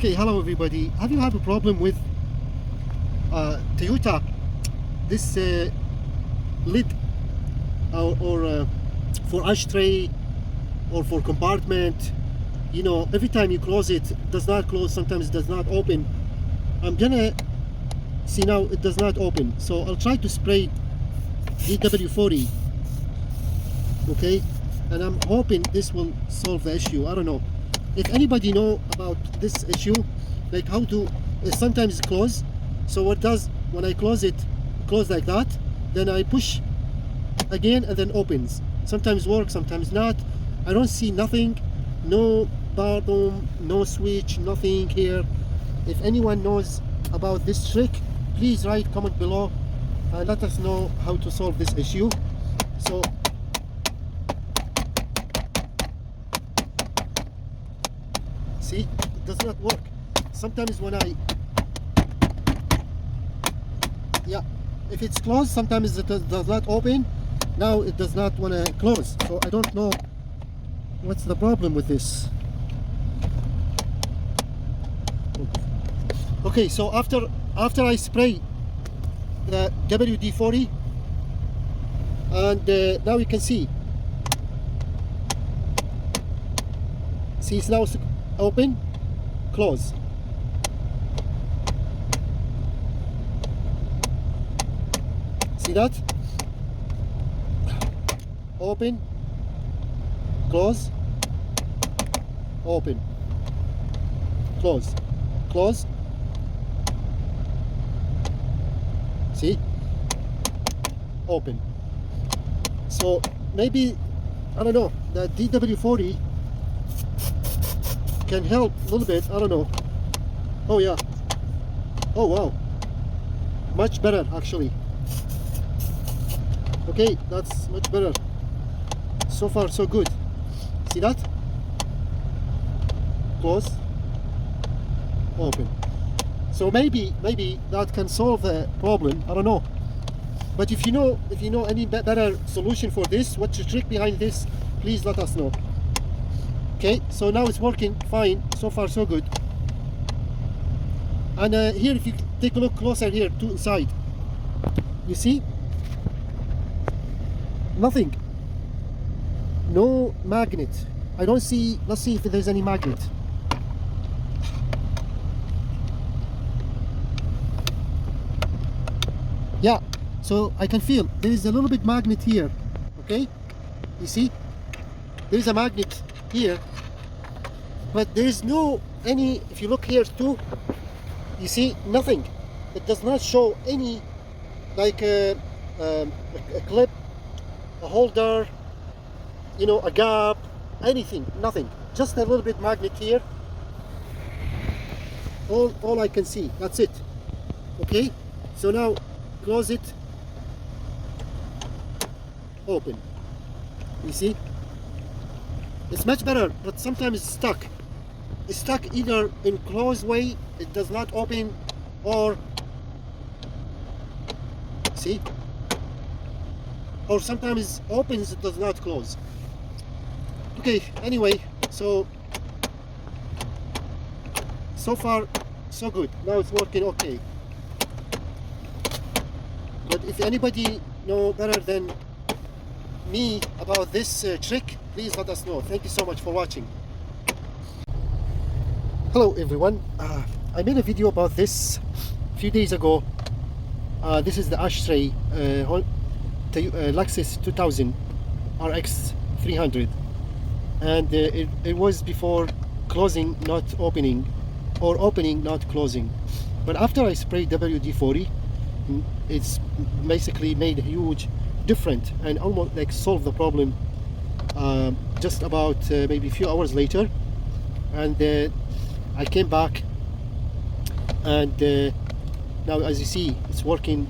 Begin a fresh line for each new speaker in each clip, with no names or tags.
Okay, hello everybody. Have you had a problem with Toyota? This lid or for ashtray or for compartment, you know, every time you close it, it does not close, sometimes it does not open. I'm gonna see now it does not open, so I'll try to spray DW40, okay, and I'm hoping this will solve the issue. I don't know if anybody know about this issue, like how to sometimes close. So what does, when I close it, close like that, then I push again and then opens. Sometimes works, sometimes not. I don't see nothing, no bottom, no switch, nothing here. If anyone knows about this trick, please write comment below and let us know how to solve this issue. So see, it does not work. Sometimes when if it's closed, sometimes it does not open. Now it does not want to close. So I don't know what's the problem with this. Okay, so after I spray the WD-40, and now you can see it's now open, close. See that? Open, close, open, close, close. See? Open. So maybe, I don't know, the DW40 can help a little bit. I don't know. Oh yeah. Oh wow. Much better actually. Okay, that's much better. So far so good. See that? Close, open. So maybe that can solve the problem. I don't know. But if you know any better solution for this, what's the trick behind this, please let us know. Okay, so now it's working fine. So far so good. And here, if you take a look closer here to inside, you see nothing, no magnet. I don't see. Let's see if there's any magnet. Yeah, so I can feel there is a little bit magnet here. Okay, you see there is a magnet here, but there is no any. If you look here too, you see nothing. It does not show any, like a clip, a holder, you know, a gap, anything, nothing. Just a little bit magnet here. All I can see. That's it. Okay, so now close it, open. You see, it's much better, but sometimes it's stuck. It's stuck either in closed way, it does not open, or see, or sometimes it opens, it does not close. Okay, anyway, so far so good. Now it's working okay. But if anybody know better than me about this trick, please let us know. Thank you so much for watching. Hello everyone. I made a video about this a few days ago. This is the Ashtray Lexus 2000 RX300, and it was before closing not opening, or opening not closing. But after I sprayed WD-40, it's basically made a huge difference and almost like solved the problem just about maybe a few hours later. And I came back, and now as you see it's working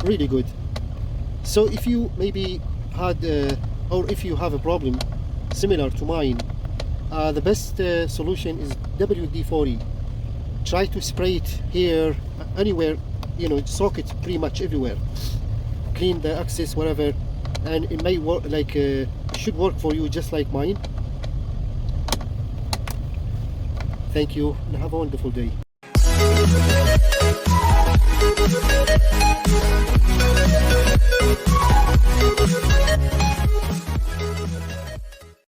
really good. So if you maybe had or if you have a problem similar to mine, the best solution is WD-40. Try to spray it here, anywhere, you know, soak it pretty much everywhere, clean the access wherever, and it may work, like should work for you just like mine. Thank you and have a wonderful day.